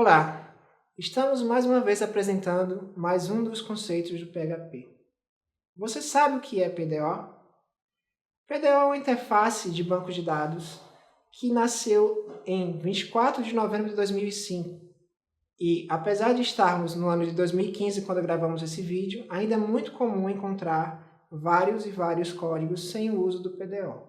Olá, estamos mais uma vez apresentando mais um dos conceitos do PHP. Você sabe o que é PDO? PDO é uma interface de banco de dados que nasceu em 24 de novembro de 2005. E apesar de estarmos no ano de 2015 quando gravamos esse vídeo, ainda é muito comum encontrar vários códigos sem o uso do PDO.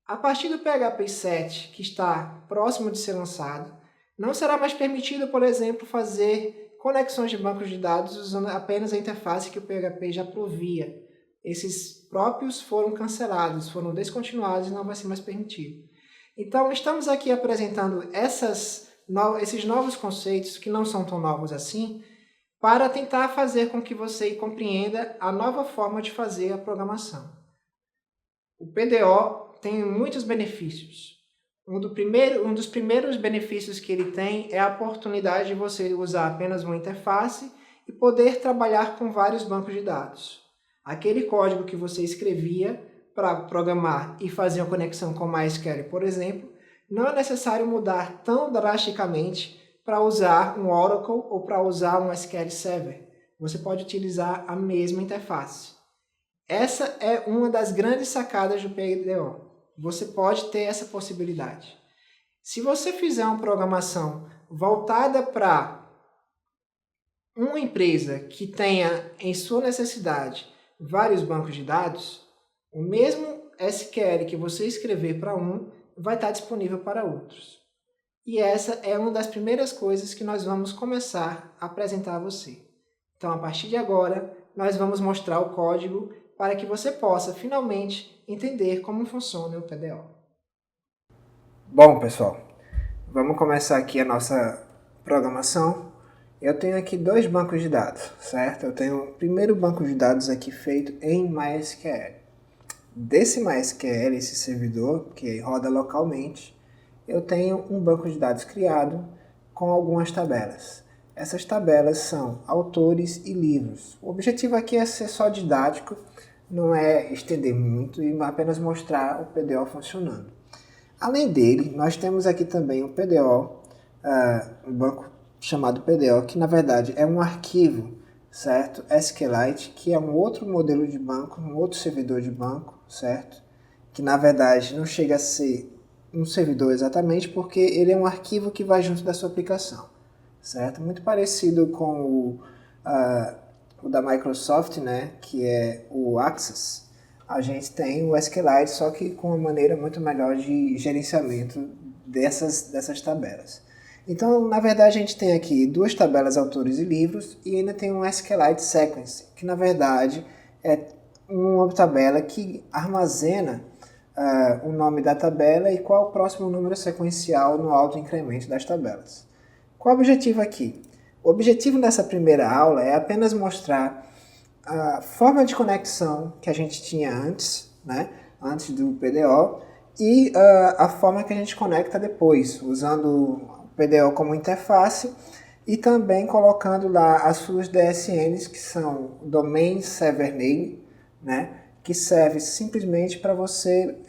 A partir do PHP 7, que está próximo de ser lançado, não será mais permitido, por exemplo, fazer conexões de bancos de dados usando apenas a interface que o PHP já provia. Esses próprios foram cancelados, foram descontinuados e não vai ser mais permitido. Então, estamos aqui apresentando esses novos conceitos, que não são tão novos assim, para tentar fazer com que você compreenda a nova forma de fazer a programação. O PDO tem muitos benefícios. Um dos primeiros benefícios que ele tem é a oportunidade de você usar apenas uma interface e poder trabalhar com vários bancos de dados. Aquele código que você escrevia para programar e fazer uma conexão com MySQL, por exemplo, não é necessário mudar tão drasticamente para usar um Oracle ou para usar um SQL Server. Você pode utilizar a mesma interface. Essa é uma das grandes sacadas do PDO. Você pode ter essa possibilidade. Se você fizer uma programação voltada para uma empresa que tenha em sua necessidade vários bancos de dados, o mesmo SQL que você escrever para um vai estar disponível para outros. E essa é uma das primeiras coisas que nós vamos começar a apresentar a você. Então, a partir de agora, nós vamos mostrar o código para que você possa, finalmente, entender como funciona o PDO. Bom, pessoal, vamos começar aqui a nossa programação. Eu tenho aqui dois bancos de dados, certo? Eu tenho o primeiro banco de dados aqui feito em MySQL. Desse MySQL, esse servidor, que roda localmente, eu tenho um banco de dados criado com algumas tabelas. Essas tabelas são autores e livros. O objetivo aqui é ser só didático, não é estender muito e apenas mostrar o PDO funcionando. Além dele, nós temos aqui também o PDO, um banco chamado PDO, que na verdade é um arquivo, certo? SQLite, que é um outro modelo de banco, um outro servidor de banco, certo? Que na verdade não chega a ser um servidor exatamente, porque ele é um arquivo que vai junto da sua aplicação, certo? Muito parecido com o da Microsoft, né, que é o Access. A gente tem o SQLite, só que com uma maneira muito melhor de gerenciamento dessas tabelas. Então, na verdade, a gente tem aqui duas tabelas autores e livros e ainda tem um SQLite Sequence, que na verdade é uma tabela que armazena o nome da tabela e qual o próximo número sequencial no autoincremento das tabelas. Qual o objetivo aqui? O objetivo dessa primeira aula é apenas mostrar a forma de conexão que a gente tinha antes, né, antes do PDO, e a forma que a gente conecta depois, usando o PDO como interface e também colocando lá as suas DSNs, que são Domain Server Name, né, que serve simplesmente para você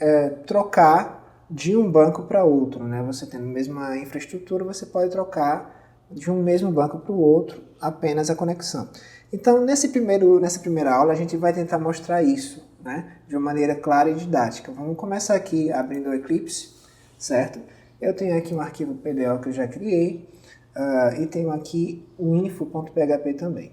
trocar de um banco para outro, né? Você tendo a mesma infraestrutura, você pode trocar de um mesmo banco para o outro, apenas a conexão. Então, nessa primeira aula, a gente vai tentar mostrar isso, né, de uma maneira clara e didática. Vamos começar aqui abrindo o Eclipse, certo? Eu tenho aqui um arquivo PDO que eu já criei, e tenho aqui o info.php também.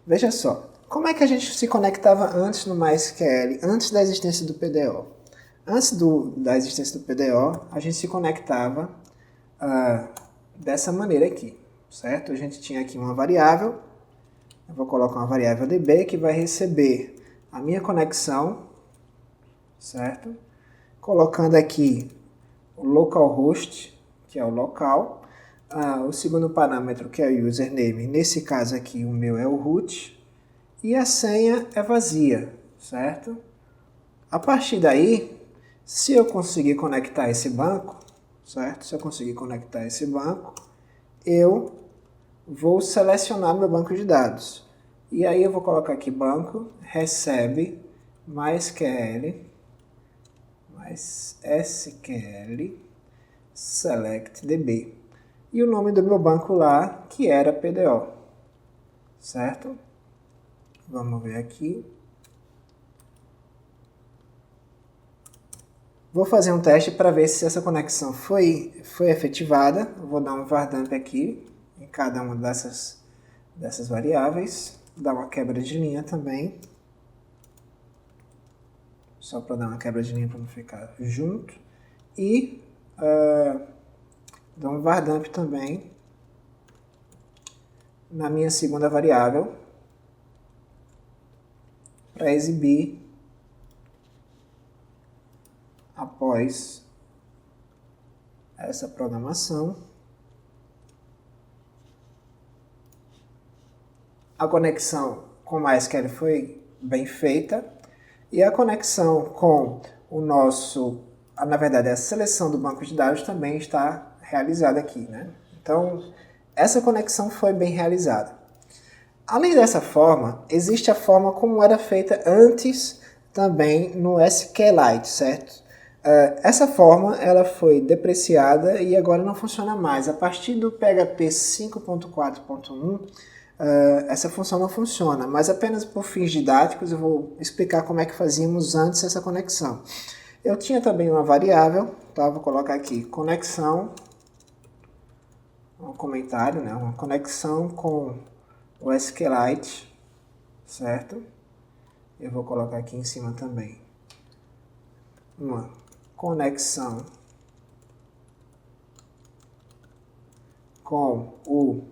Veja só, como é que a gente se conectava antes no MySQL, antes da existência do PDO? Antes da existência do PDO, a gente se conectava dessa maneira aqui, certo? A gente tinha aqui uma variável, eu vou colocar uma variável db que vai receber a minha conexão, certo? Colocando aqui o localhost, que é o local, o segundo parâmetro, que é o username, nesse caso aqui o meu é o root, e a senha é vazia, certo? A partir daí, se eu conseguir conectar esse banco, certo? Se eu conseguir conectar esse banco, eu vou selecionar meu banco de dados. E aí eu vou colocar aqui banco, recebe, MySQL, select db. e o nome do meu banco lá, que era PDO, certo? Vamos ver aqui. Vou fazer um teste para ver se essa conexão foi efetivada. Vou dar um var dump aqui em cada uma dessas variáveis. Dar uma quebra de linha também. Só para dar uma quebra de linha para não ficar junto. E dou um var dump também na minha segunda variável para exibir após essa programação. A conexão com MySQL foi bem feita e a conexão com o nosso, na verdade, a seleção do banco de dados também está realizada aqui, né? Então, essa conexão foi bem realizada. Além dessa forma, existe a forma como era feita antes também no SQLite, certo? Essa forma ela foi depreciada e agora não funciona mais. A partir do PHP 5.4.1, essa função não funciona, mas apenas por fins didáticos eu vou explicar como é que fazíamos antes essa conexão. Eu tinha também uma variável, tá? Vou colocar aqui conexão, um comentário, né? Uma conexão com o SQLite, certo? Eu vou colocar aqui em cima também uma conexão com o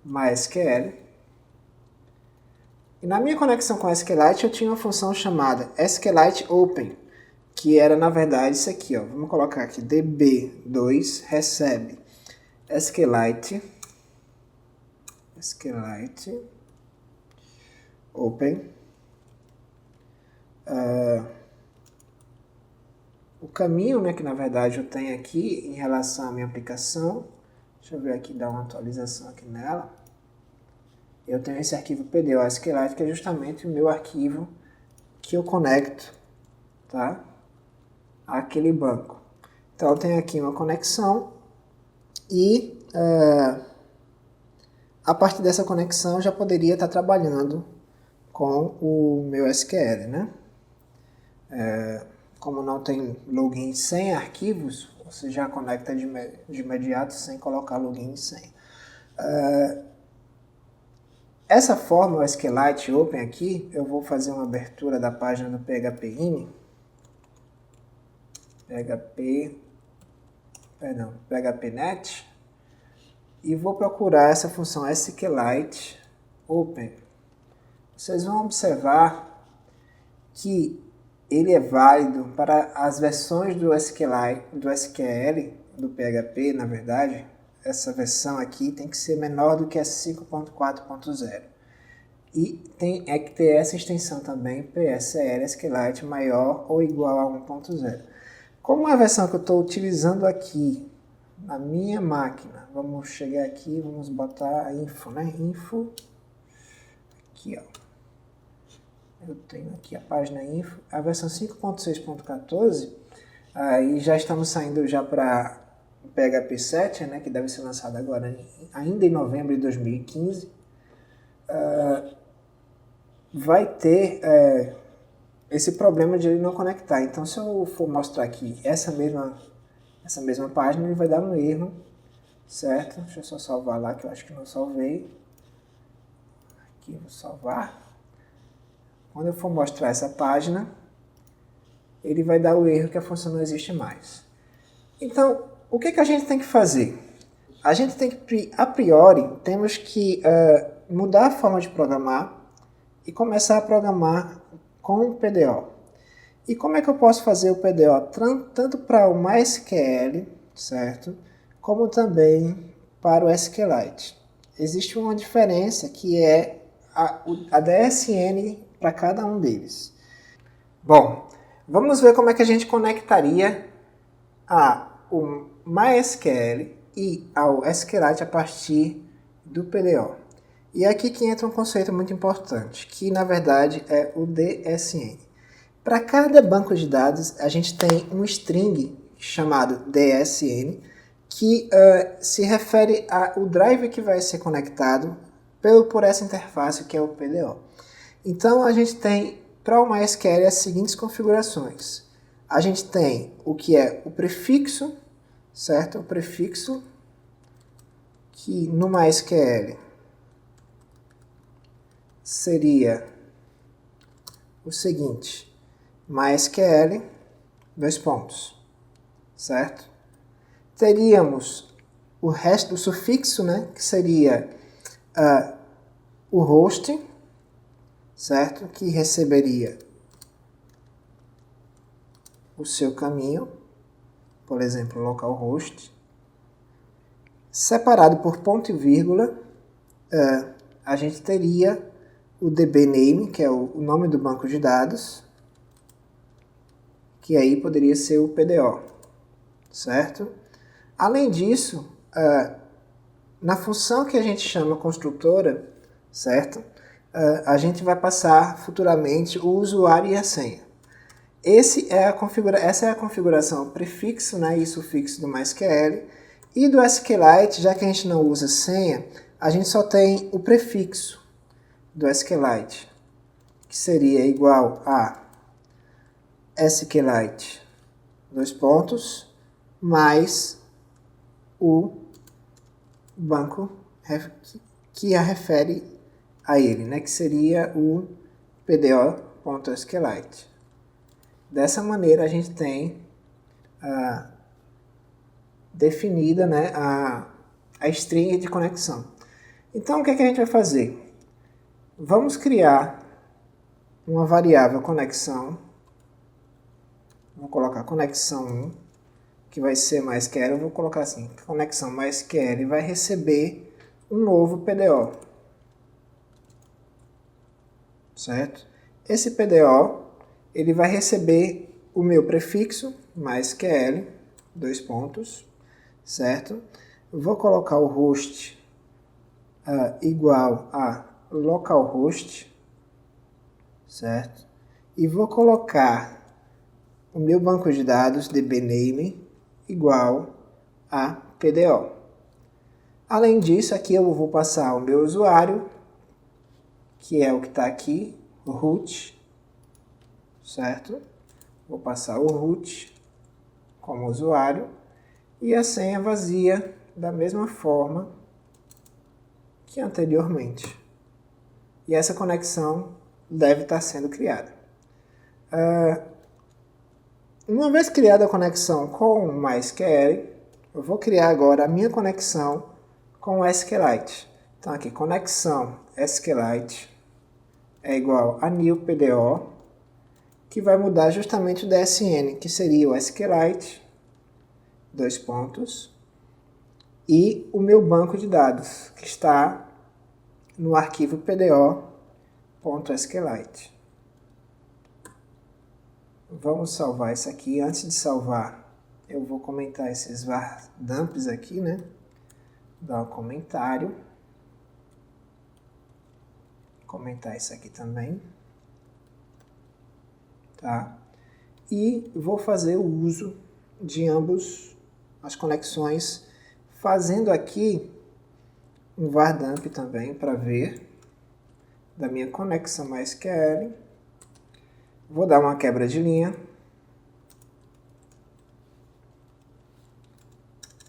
MySQL. E na minha conexão com o SQLite eu tinha uma função chamada SQLite Open, que era na verdade isso aqui, ó. Vamos colocar aqui db2 recebe SQLite Open. O caminho, né, que na verdade eu tenho aqui em relação à minha aplicação, deixa eu ver aqui, dar uma atualização aqui nela. Eu tenho esse arquivo PDO SQLite, que é justamente o meu arquivo que eu conecto, tá, àquele banco. Então eu tenho aqui uma conexão e a partir dessa conexão eu já poderia estar trabalhando com o meu SQL, né? Como não tem login sem arquivos, você já conecta de imediato sem colocar login e senha. Essa forma, o SQLite Open aqui, eu vou fazer uma abertura da página do PHPIN, PHPNet, e vou procurar essa função SQLite Open. Vocês vão observar que ele é válido para as versões do SQL, do PHP, na verdade. Essa versão aqui tem que ser menor do que a 5.4.0. E tem que ter essa extensão também, PSL SQLite maior ou igual a 1.0. Como é a versão que eu estou utilizando aqui na minha máquina, vamos chegar aqui, vamos botar a info, né? Info, aqui ó. Eu tenho aqui a página info, a versão 5.6.14, aí já estamos saindo já para o PHP 7, né, que deve ser lançado agora, ainda em novembro de 2015, vai ter esse problema de ele não conectar. Então, se eu for mostrar aqui essa mesma página, ele vai dar um erro, certo? Deixa eu só salvar lá, que eu acho que não salvei. Aqui, vou salvar. Quando eu for mostrar essa página, ele vai dar o erro que a função não existe mais. Então, o que a gente tem que fazer? A gente tem que, a priori, temos que mudar a forma de programar e começar a programar com o PDO. E como é que eu posso fazer o PDO tanto para o MySQL, certo? Como também para o SQLite. Existe uma diferença que é a DSN para cada um deles. Bom, vamos ver como é que a gente conectaria o MySQL e ao SQLite a partir do PDO. E é aqui que entra um conceito muito importante, que na verdade é o DSN. Para cada banco de dados, a gente tem um string chamado DSN, que se refere ao drive que vai ser conectado por essa interface que é o PDO. Então, a gente tem para o MySQL as seguintes configurações. A gente tem o que é o prefixo, certo? O prefixo que no MySQL seria o seguinte: MySQL, dois pontos, certo? Teríamos o resto do sufixo, né, que seria o host, certo? Que receberia o seu caminho, por exemplo, localhost, separado por ponto e vírgula, a gente teria o dbName, que é o nome do banco de dados, que aí poderia ser o PDO, certo? Além disso, na função que a gente chama construtora, certo? A gente vai passar futuramente o usuário e a senha. Essa é a configuração prefixo, né, e sufixo do MySQL. E do SQLite, já que a gente não usa senha, a gente só tem o prefixo do SQLite, que seria igual a SQLite, dois pontos, mais o banco que a refere a ele, né, que seria o pdo.sqlite. Dessa maneira a gente tem definida, né, a string de conexão. Então o que é que a gente vai fazer? Vamos criar uma variável conexão. Vou colocar conexão 1, que vai ser MySQL. Eu vou colocar assim, conexão MySQL vai receber um novo PDO. Certo? Esse PDO, ele vai receber o meu prefixo, MySQL, dois pontos, certo? Vou colocar o host igual a localhost, certo? E vou colocar o meu banco de dados dbName igual a PDO. Além disso, aqui eu vou passar o meu usuário, que é o que está aqui, o root, certo? Vou passar o root como usuário e a senha vazia da mesma forma que anteriormente. E essa conexão deve estar sendo criada. Uma vez criada a conexão com o MySQL, eu vou criar agora a minha conexão com o SQLite. Então aqui, conexão SQLite é igual a new PDO, que vai mudar justamente o DSN, que seria o SQLite, dois pontos, e o meu banco de dados, que está no arquivo pdo.sqlite. Vamos salvar isso aqui. Antes de salvar, eu vou comentar esses vardumps aqui, né? Dar um comentário. Comentar isso aqui também. Tá? E vou fazer o uso de ambos as conexões, fazendo aqui um vardump também para ver da minha conexão MySQL. Vou dar uma quebra de linha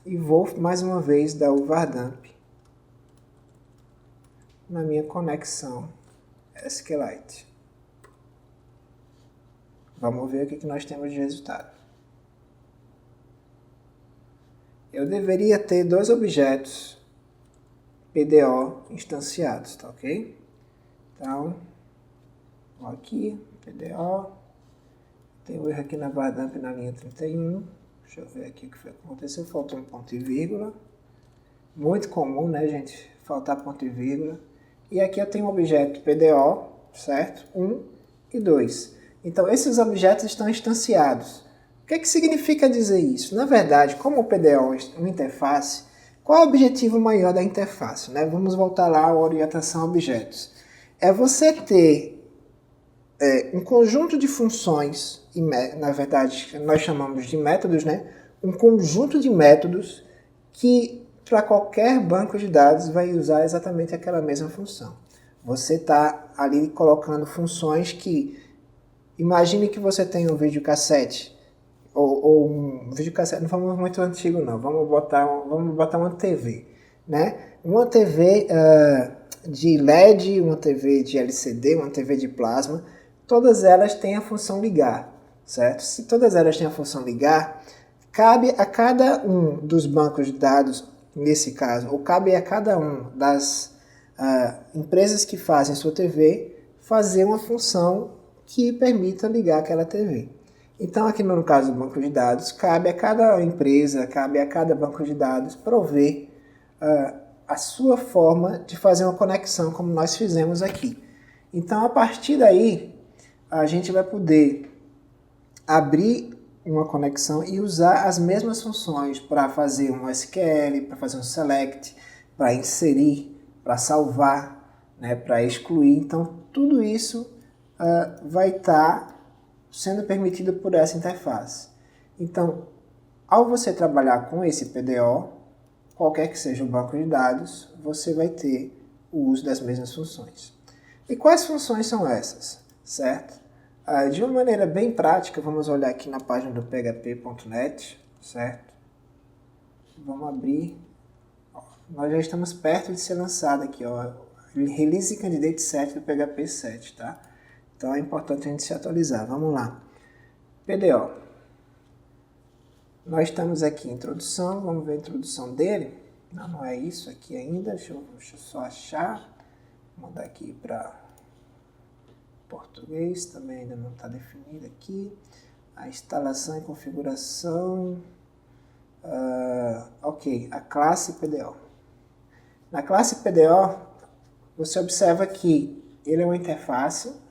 e vou mais uma vez dar o vardump na minha conexão SQLite. Vamos ver o que nós temos de resultado. Eu deveria ter dois objetos PDO instanciados, tá ok? Então, vou aqui, PDO, tem um erro aqui na vardump na linha 31, deixa eu ver aqui o que foi que aconteceu, faltou um ponto e vírgula, muito comum, né, gente, faltar ponto e vírgula, e aqui eu tenho um objeto PDO, certo? 1 e 2. Então, esses objetos estão instanciados. O que significa dizer isso? Na verdade, como o PDO é uma interface, qual é o objetivo maior da interface? Né? Vamos voltar lá à orientação a objetos. É você ter um conjunto de funções, e na verdade nós chamamos de métodos, né? Um conjunto de métodos que para qualquer banco de dados vai usar exatamente aquela mesma função. Você está ali colocando funções que, imagine que você tem um videocassete, ou um videocassete, não vamos muito antigo não, vamos botar uma TV, né? Uma TV de LED, uma TV de LCD, uma TV de plasma, todas elas têm a função ligar, certo? Se todas elas têm a função ligar, cabe a cada um dos bancos de dados, nesse caso, ou cabe a cada um das empresas que fazem sua TV, fazer uma função que permita ligar aquela TV. Então, aqui no caso do banco de dados, cabe a cada empresa, cabe a cada banco de dados prover a sua forma de fazer uma conexão, como nós fizemos aqui. Então, a partir daí, a gente vai poder abrir uma conexão e usar as mesmas funções para fazer um SQL, para fazer um select, para inserir, para salvar, né, para excluir. Então, tudo isso vai estar sendo permitido por essa interface. Então, ao você trabalhar com esse PDO, qualquer que seja o banco de dados, você vai ter o uso das mesmas funções. E quais funções são essas, certo? De uma maneira bem prática, vamos olhar aqui na página do php.net, certo? Vamos abrir. Nós já estamos perto de ser lançado aqui, ó, Release Candidate 7 do PHP 7, tá? Então é importante a gente se atualizar. Vamos lá. PDO. Nós estamos aqui em introdução, vamos ver a introdução dele. Não é isso aqui ainda, deixa eu só achar. Vou mandar aqui para português, também ainda não está definido aqui. A instalação e configuração. Ok, a classe PDO. Na classe PDO, você observa que ele é uma interface,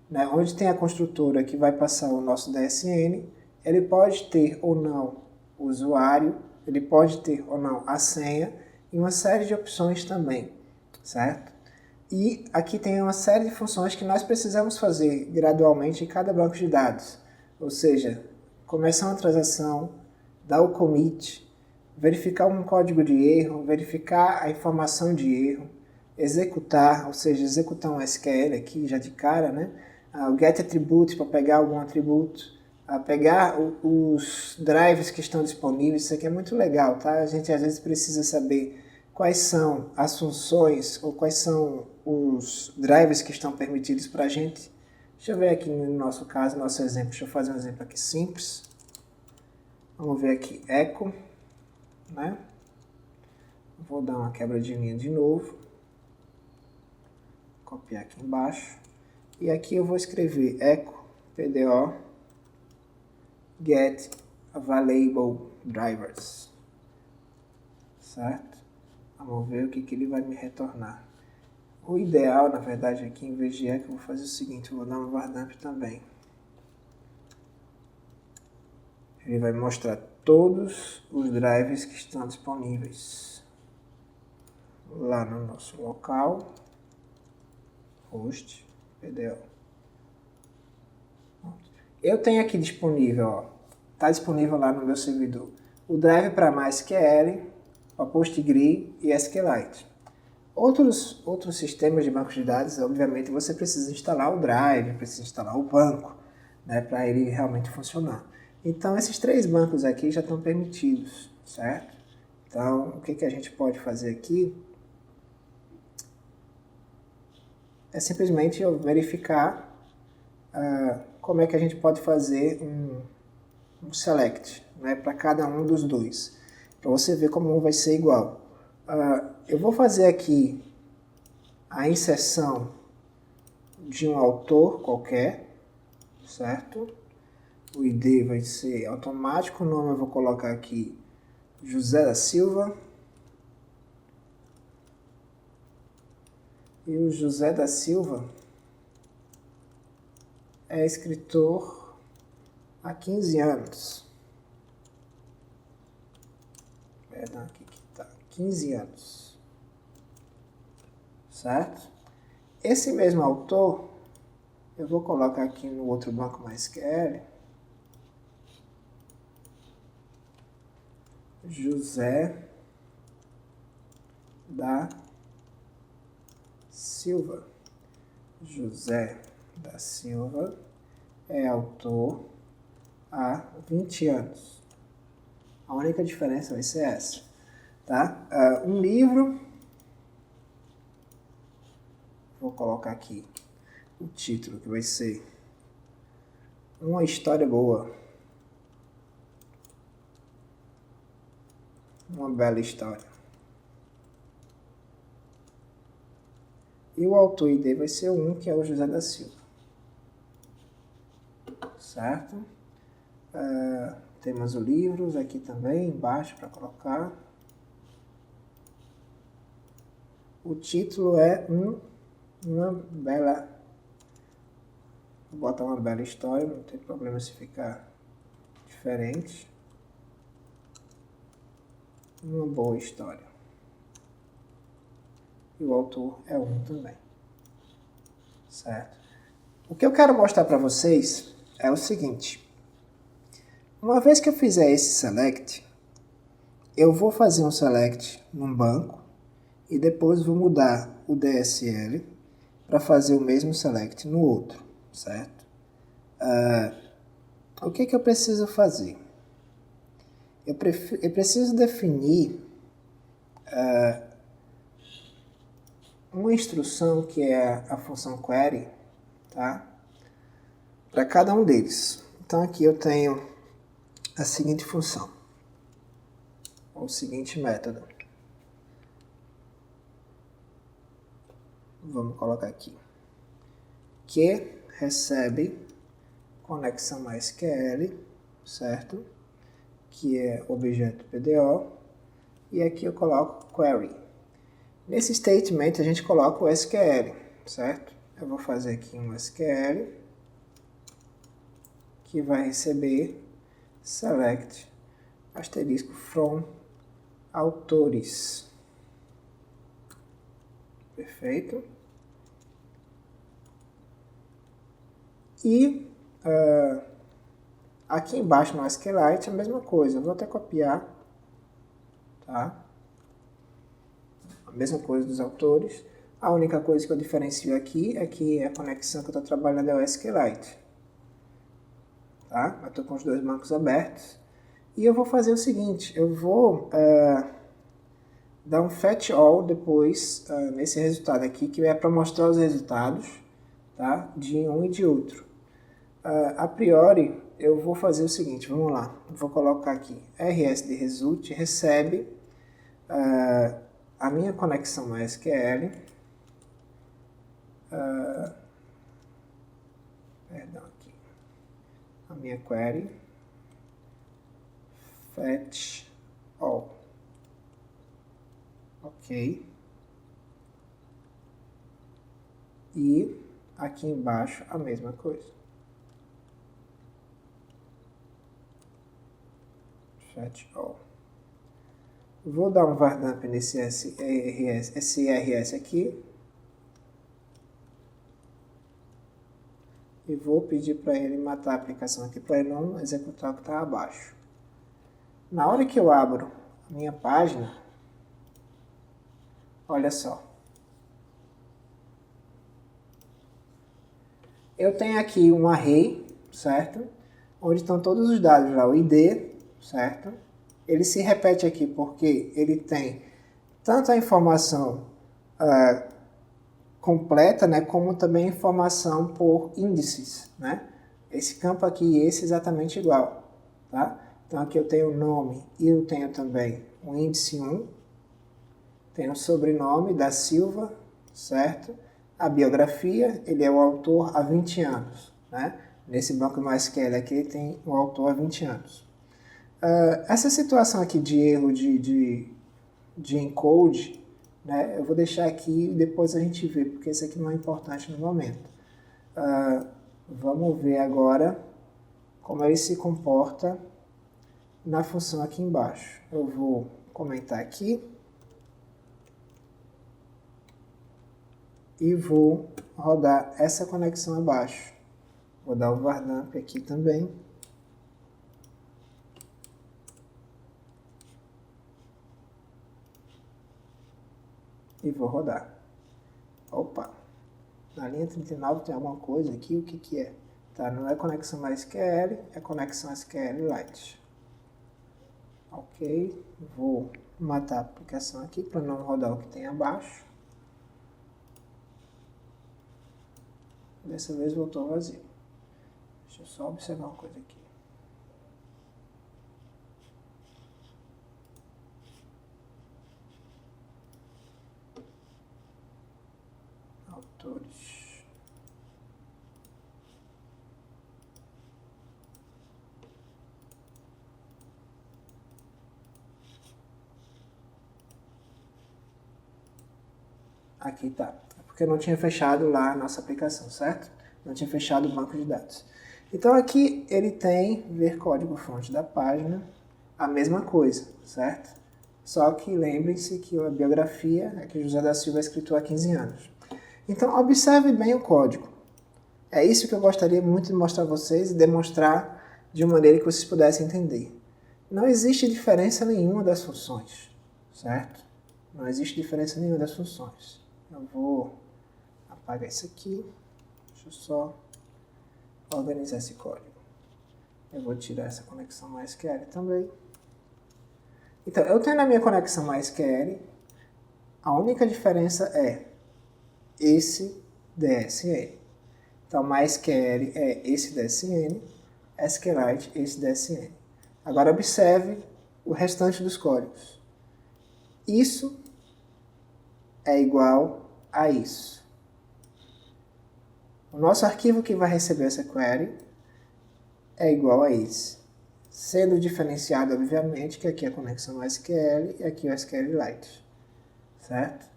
né, onde tem a construtora que vai passar o nosso DSN. Ele pode ter ou não o usuário, ele pode ter ou não a senha e uma série de opções também, certo? E aqui tem uma série de funções que nós precisamos fazer gradualmente em cada banco de dados. Ou seja, começar uma transação, dar o commit, verificar um código de erro, verificar a informação de erro, executar, ou seja, executar um SQL aqui já de cara, né? O get attribute para pegar algum atributo, pegar os drives que estão disponíveis. Isso aqui é muito legal, tá? A gente às vezes precisa saber quais são as funções ou quais são os drivers que estão permitidos para a gente. Deixa eu ver aqui no nosso caso, nosso exemplo. Deixa eu fazer um exemplo aqui simples. Vamos ver aqui, echo, né? Vou dar uma quebra de linha de novo. Copiar aqui embaixo. E aqui eu vou escrever echo PDO get available drivers. Certo? Vamos ver o que ele vai me retornar. O ideal, na verdade, aqui em vez de echo, eu vou fazer o seguinte, eu vou dar um vardamp também. Ele vai mostrar todos os drivers que estão disponíveis lá no nosso local, host, PDO. Eu tenho aqui disponível, está disponível lá no meu servidor, o drive para MySQL, para PostgreSQL e SQLite. Outros sistemas de bancos de dados, obviamente, você precisa instalar o drive, precisa instalar o banco, né, para ele realmente funcionar. Então, esses 3 bancos aqui já estão permitidos, certo? Então, o que a gente pode fazer aqui é simplesmente eu verificar como é que a gente pode fazer um select, né, para cada um dos dois, para você ver como um vai ser igual. Eu vou fazer aqui a inserção de um autor qualquer, certo? O ID vai ser automático, o nome eu vou colocar aqui José da Silva. E o José da Silva é escritor há 15 anos. Perdão, aqui que tá, 15 anos. Certo? Esse mesmo autor, eu vou colocar aqui no outro banco MySQL, José da Silva. José da Silva é autor há 20 anos. A única diferença vai ser essa. Tá? Um livro, vou colocar aqui o título, que vai ser Uma História Boa. Uma bela história. E o autor ID vai ser um, que é o José da Silva. Certo? Temos os livros aqui também, embaixo, para colocar. O título é uma bela... Vou botar uma bela história, não tem problema se ficar diferente. Uma boa história. E o autor é um também. Certo? O que eu quero mostrar para vocês é o seguinte. Uma vez que eu fizer esse select, eu vou fazer um select num banco e depois vou mudar o DSL para fazer o mesmo select no outro, certo? O que eu preciso fazer? Eu preciso definir uma instrução que é a função query, tá? Para cada um deles. Então aqui eu tenho a seguinte função, ou o seguinte método. Vamos colocar aqui. Que recebe conexão MySQL, certo? Que é objeto PDO. E aqui eu coloco query. Nesse statement a gente coloca o SQL, certo? Eu vou fazer aqui um SQL que vai receber select asterisco from autores. Perfeito? E aqui embaixo no SQLite a mesma coisa. Eu vou até copiar, tá? A mesma coisa dos autores. A única coisa que eu diferencio aqui é que a conexão que eu estou trabalhando é o SQLite. Tá? Eu estou com os dois bancos abertos. E eu vou fazer o seguinte, eu vou dar um fetch all depois nesse resultado aqui, que é para mostrar os resultados, tá? De um e de outro. A priori, eu vou fazer o seguinte, vamos lá. Eu vou colocar aqui rs de result recebe a minha conexão MySQL, perdão aqui, a minha query, fetch all, ok, e aqui embaixo a mesma coisa, fetch all. Vou dar um var dump nesse SRS aqui. E vou pedir para ele matar a aplicação aqui para ele não executar o que está abaixo. Na hora que eu abro a minha página, olha só. Eu tenho aqui um array, certo? Onde estão todos os dados lá, o ID, certo? Ele se repete aqui porque ele tem tanto a informação completa, né, como também informação por índices, né? Esse campo aqui e esse exatamente igual, tá? Então aqui eu tenho o nome e eu tenho também o índice 1, tenho o sobrenome da Silva, certo? A biografia, ele é o autor há 20 anos, né? Nesse banco MySQL aqui ele tem o autor há 20 anos. Essa situação aqui de erro de encode, né, eu vou deixar aqui e depois a gente vê, porque isso aqui não é importante no momento. Vamos ver agora como ele se comporta na função aqui embaixo. Eu vou comentar aqui e vou rodar essa conexão abaixo. Vou dar o var dump aqui também. e vou rodar. Opa, na linha 39 tem alguma coisa aqui, o que é? Tá, não é conexão MySQL, é conexão SQLite. Ok, vou matar a aplicação aqui para não rodar o que tem abaixo. Dessa vez voltou vazio. Deixa eu só observar uma coisa aqui. Autores. Aqui tá. É porque eu não tinha fechado lá a nossa aplicação, certo? Não tinha fechado o banco de dados. Então aqui ele tem ver código-fonte da página, a mesma coisa, certo? Só que lembrem-se que a biografia é que José da Silva é escritor há 15 anos. Então observe bem o código. É isso que eu gostaria muito de mostrar a vocês e demonstrar de uma maneira que vocês pudessem entender. Não existe diferença nenhuma das funções, certo? Não existe diferença nenhuma das funções. Eu vou apagar isso aqui. Deixa eu só organizar esse código. Eu vou tirar essa conexão MySQL também. Então, eu tenho na minha conexão MySQL, a única diferença é esse DSN. Então, MySQL é esse DSN, SQLite esse DSN. Agora, observe o restante dos códigos. Isso é igual a isso. O nosso arquivo que vai receber essa query é igual a esse. Sendo diferenciado, obviamente, que aqui é a conexão SQL e aqui é o SQLite. Certo?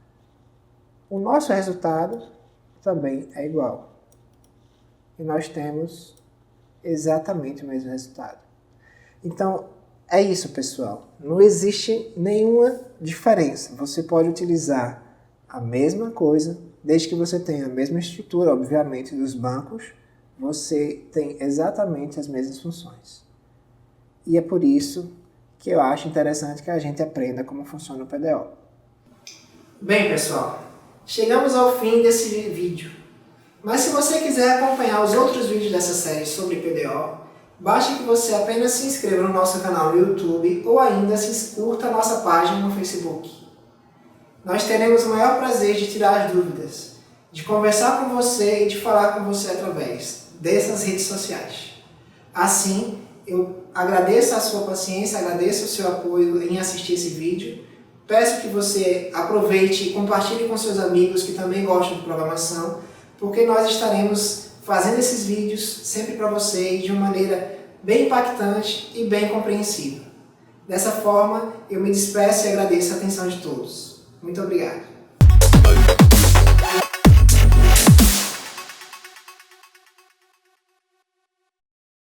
O nosso resultado também é igual. E nós temos exatamente o mesmo resultado. Então, é isso, pessoal. Não existe nenhuma diferença. Você pode utilizar a mesma coisa, desde que você tenha a mesma estrutura, obviamente, dos bancos, você tem exatamente as mesmas funções. E é por isso que eu acho interessante que a gente aprenda como funciona o PDO. Bem, pessoal, chegamos ao fim desse vídeo. Mas se você quiser acompanhar os outros vídeos dessa série sobre PDO, basta que você apenas se inscreva no nosso canal no YouTube ou ainda curta a nossa página no Facebook. Nós teremos o maior prazer de tirar as dúvidas, de conversar com você e de falar com você através dessas redes sociais. Assim, eu agradeço a sua paciência, agradeço o seu apoio em assistir esse vídeo. Peço que você aproveite e compartilhe com seus amigos que também gostam de programação, porque nós estaremos fazendo esses vídeos sempre para você de uma maneira bem impactante e bem compreensível. Dessa forma, eu me despeço e agradeço a atenção de todos. Muito obrigado.